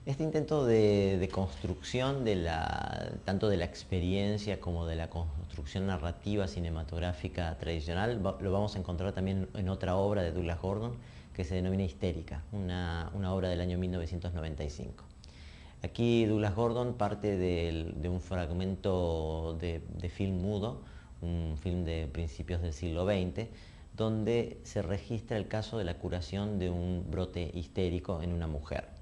Este intento de construcción tanto de la experiencia como de la construcción narrativa cinematográfica tradicional lo vamos a encontrar también en otra obra de Douglas Gordon que se denomina Histérica, una obra del año 1995. Aquí Douglas Gordon parte de un fragmento de film mudo, un film de principios del siglo XX, donde se registra el caso de la curación de un brote histérico en una mujer.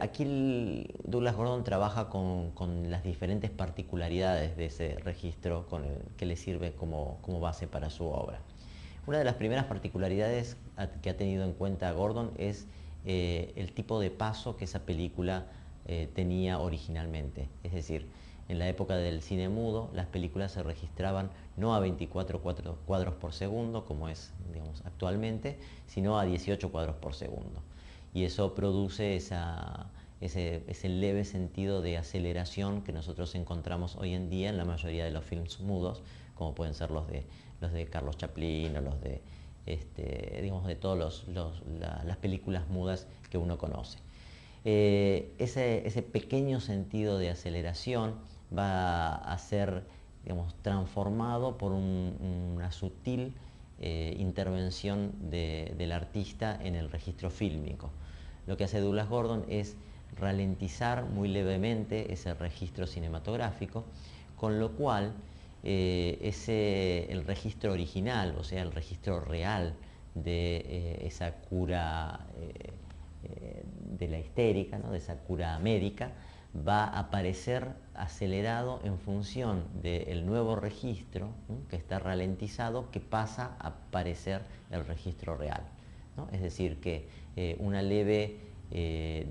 Aquí Douglas Gordon trabaja con las diferentes particularidades de ese registro que le sirve como base para su obra. Una de las primeras particularidades que ha tenido en cuenta Gordon es el tipo de paso que esa película tenía originalmente. Es decir, en la época del cine mudo, las películas se registraban no a 24 cuadros por segundo, como es, digamos, actualmente, sino a 18 cuadros por segundo. Y eso produce ese leve sentido de aceleración que nosotros encontramos hoy en día en la mayoría de los films mudos, como pueden ser los de Carlos Chaplin o los digamos, de todas las películas mudas que uno conoce. Ese pequeño sentido de aceleración va a ser, digamos, transformado por una sutil intervención del artista en el registro fílmico. Lo que hace Douglas Gordon es ralentizar muy levemente ese registro cinematográfico, con lo cual el registro original, o sea, el registro real de esa cura de la histérica, ¿no? De esa cura médica, va a aparecer acelerado en función del nuevo registro, ¿no? Que está ralentizado, que pasa a aparecer el registro real, ¿no? Es decir, que una leve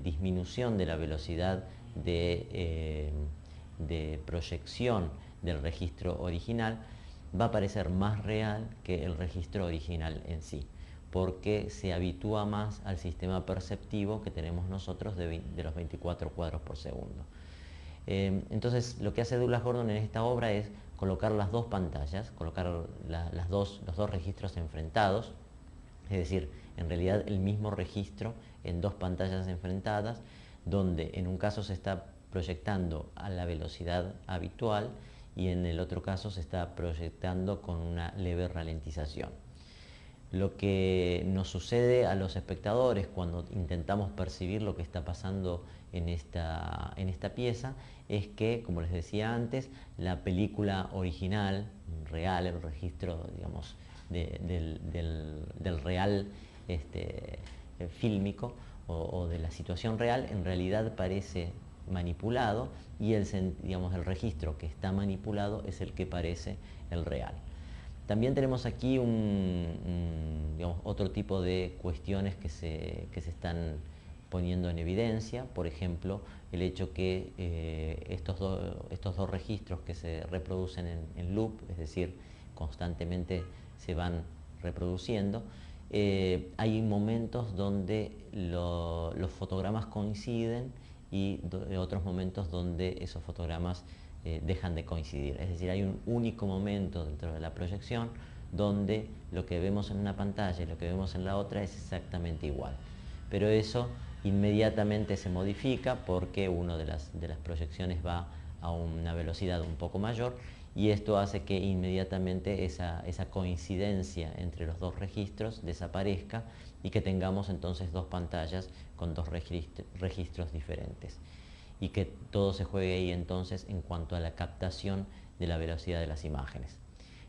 disminución de la velocidad de proyección del registro original va a parecer más real que el registro original en sí, porque se habitúa más al sistema perceptivo que tenemos nosotros de los 24 cuadros por segundo. Entonces, lo que hace Douglas Gordon en esta obra es colocar las dos pantallas, colocar los dos registros enfrentados, es decir, en realidad el mismo registro en dos pantallas enfrentadas, donde en un caso se está proyectando a la velocidad habitual y en el otro caso se está proyectando con una leve ralentización. Lo que nos sucede a los espectadores cuando intentamos percibir lo que está pasando en esta pieza es que, como les decía antes, la película original, real, el registro, digamos, del real fílmico o de la situación real, en realidad parece manipulado y digamos, el registro que está manipulado es el que parece el real. También tenemos aquí digamos, otro tipo de cuestiones que se están poniendo en evidencia, por ejemplo, el hecho que estos dos registros que se reproducen en loop, es decir, constantemente se van reproduciendo, hay momentos donde los fotogramas coinciden y otros momentos donde esos fotogramas dejan de coincidir. Es decir, hay un único momento dentro de la proyección donde lo que vemos en una pantalla y lo que vemos en la otra es exactamente igual. Pero eso inmediatamente se modifica porque una de las proyecciones va a una velocidad un poco mayor y esto hace que inmediatamente esa coincidencia entre los dos registros desaparezca y que tengamos entonces dos pantallas con dos registros diferentes y que todo se juegue ahí entonces en cuanto a la captación de la velocidad de las imágenes.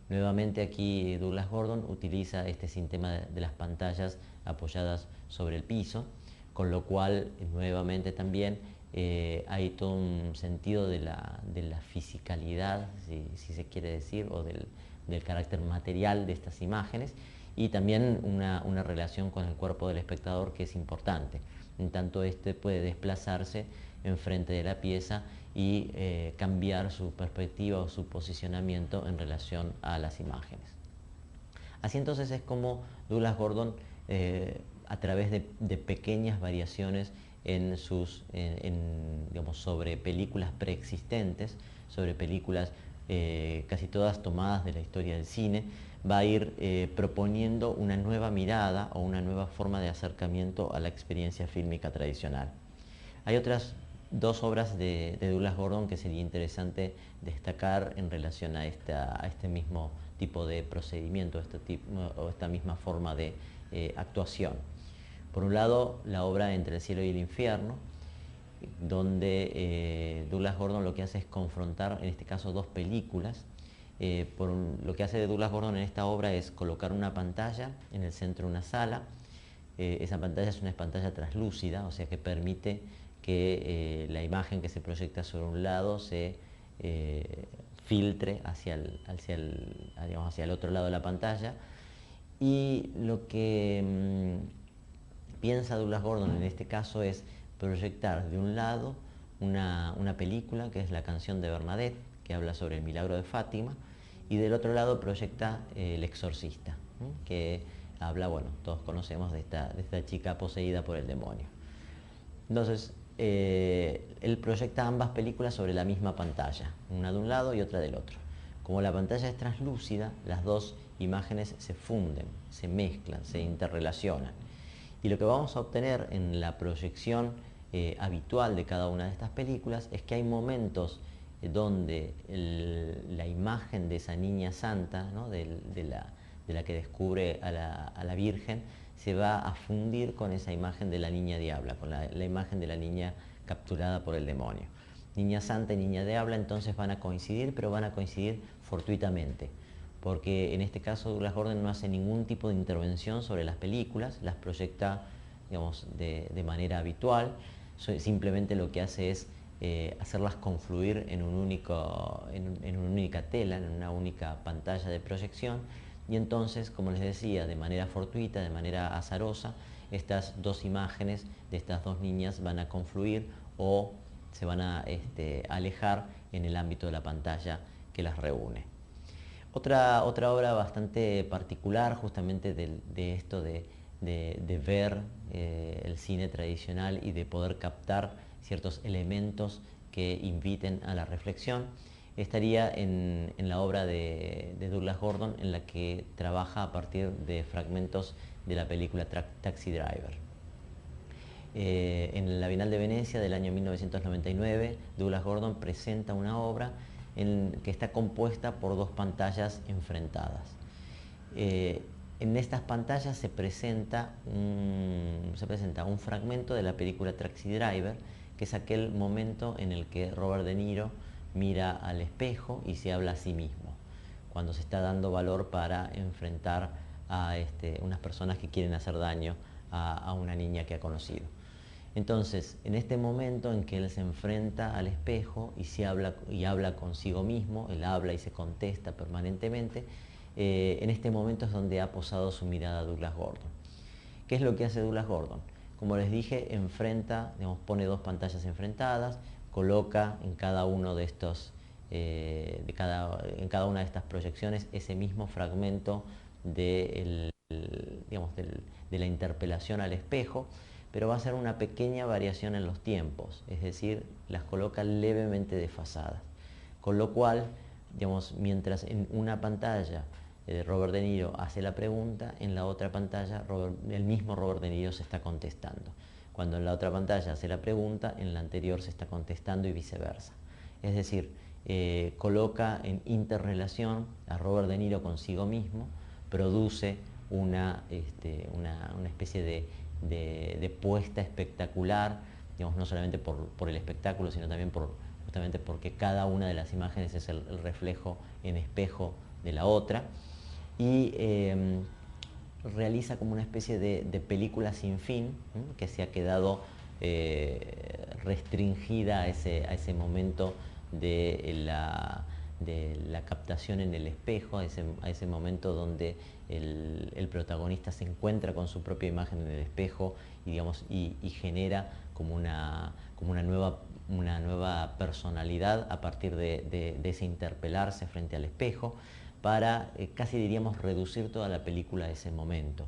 Nuevamente aquí Douglas Gordon utiliza este sistema de las pantallas apoyadas sobre el piso, con lo cual nuevamente también hay todo un sentido de la fisicalidad, si se quiere decir, o del carácter material de estas imágenes, y también una relación con el cuerpo del espectador que es importante, en tanto este puede desplazarse enfrente de la pieza y cambiar su perspectiva o su posicionamiento en relación a las imágenes. Así entonces es como Douglas Gordon, a través de pequeñas variaciones digamos, sobre películas preexistentes, sobre películas casi todas tomadas de la historia del cine, va a ir proponiendo una nueva mirada o una nueva forma de acercamiento a la experiencia fílmica tradicional. Hay otras dos obras de Douglas Gordon que sería interesante destacar en relación a este mismo tipo de procedimiento, o esta misma forma de actuación. Por un lado, la obra Entre el cielo y el infierno, donde Douglas Gordon lo que hace es confrontar, en este caso, dos películas. Lo que hace Douglas Gordon en esta obra es colocar una pantalla en el centro de una sala. Esa pantalla es una pantalla translúcida, o sea que permite que la imagen que se proyecta sobre un lado se filtre digamos, hacia el otro lado de la pantalla. Y lo que piensa Douglas Gordon en este caso es proyectar de un lado una película que es La canción de Bernadette, que habla sobre el milagro de Fátima, y del otro lado proyecta El exorcista, que habla, bueno, todos conocemos de esta chica poseída por el demonio. Entonces, él proyecta ambas películas sobre la misma pantalla, una de un lado y otra del otro. Como la pantalla es translúcida, las dos imágenes se funden, se mezclan, se interrelacionan. Y lo que vamos a obtener en la proyección habitual de cada una de estas películas es que hay momentos donde la imagen de esa niña santa, ¿no? de la que descubre a la Virgen, se va a fundir con esa imagen de la niña diabla, con la imagen de la niña capturada por el demonio. Niña santa y niña diabla entonces van a coincidir, pero van a coincidir fortuitamente, porque en este caso Douglas Gordon no hace ningún tipo de intervención sobre las películas, las proyecta, digamos, de manera habitual. Simplemente lo que hace es hacerlas confluir en una única tela, en una única pantalla de proyección, y entonces, como les decía, de manera fortuita, de manera azarosa, estas dos imágenes de estas dos niñas van a confluir o se van a alejar en el ámbito de la pantalla que las reúne. Otra obra bastante particular justamente de esto de ver el cine tradicional y de poder captar ciertos elementos que inviten a la reflexión, estaría en la obra de Douglas Gordon, en la que trabaja a partir de fragmentos de la película Taxi Driver. En la Bienal de Venecia del año 1999, Douglas Gordon presenta una obra que está compuesta por dos pantallas enfrentadas. En estas pantallas se presenta un fragmento de la película Taxi Driver, que es aquel momento en el que Robert De Niro mira al espejo y se habla a sí mismo, cuando se está dando valor para enfrentar a unas personas que quieren hacer daño a una niña que ha conocido. Entonces, en este momento en que él se enfrenta al espejo y habla consigo mismo, él habla y se contesta permanentemente, en este momento es donde ha posado su mirada Douglas Gordon. ¿Qué es lo que hace Douglas Gordon? Como les dije, pone dos pantallas enfrentadas, coloca en cada uno de estos, en cada una de estas proyecciones ese mismo fragmento de la interpelación al espejo, pero va a ser una pequeña variación en los tiempos, es decir, las coloca levemente desfasadas. Con lo cual, mientras en una pantalla Robert De Niro hace la pregunta, en la otra pantalla el mismo Robert De Niro se está contestando. Cuando en la otra pantalla hace la pregunta, en la anterior se está contestando y viceversa. Es decir, coloca en interrelación a Robert De Niro consigo mismo, produce una especie de puesta espectacular, no solamente por el espectáculo, sino también justamente porque cada una de las imágenes es el reflejo en espejo de la otra, y realiza como una especie de película sin fin, que se ha quedado restringida a ese momento de la captación en el espejo, a ese momento donde el protagonista se encuentra con su propia imagen en el espejo y genera como una nueva personalidad a partir de ese interpelarse frente al espejo, para casi diríamos reducir toda la película a ese momento.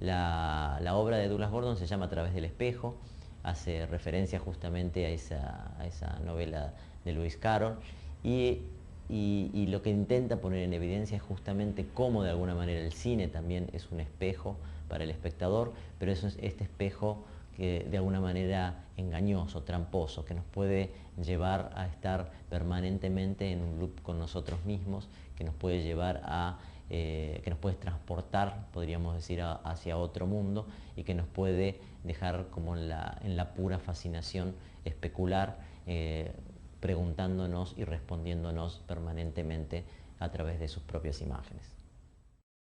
La obra de Douglas Gordon se llama A través del espejo, hace referencia justamente a esa novela de Lewis Carroll, y lo que intenta poner en evidencia es justamente cómo de alguna manera el cine también es un espejo para el espectador, pero es este espejo que de alguna manera engañoso, tramposo, que nos puede llevar a estar permanentemente en un loop con nosotros mismos, que nos puede llevar a, que nos puede transportar, podríamos decir, hacia otro mundo, y que nos puede dejar como en la pura fascinación especular, preguntándonos y respondiéndonos permanentemente a través de sus propias imágenes.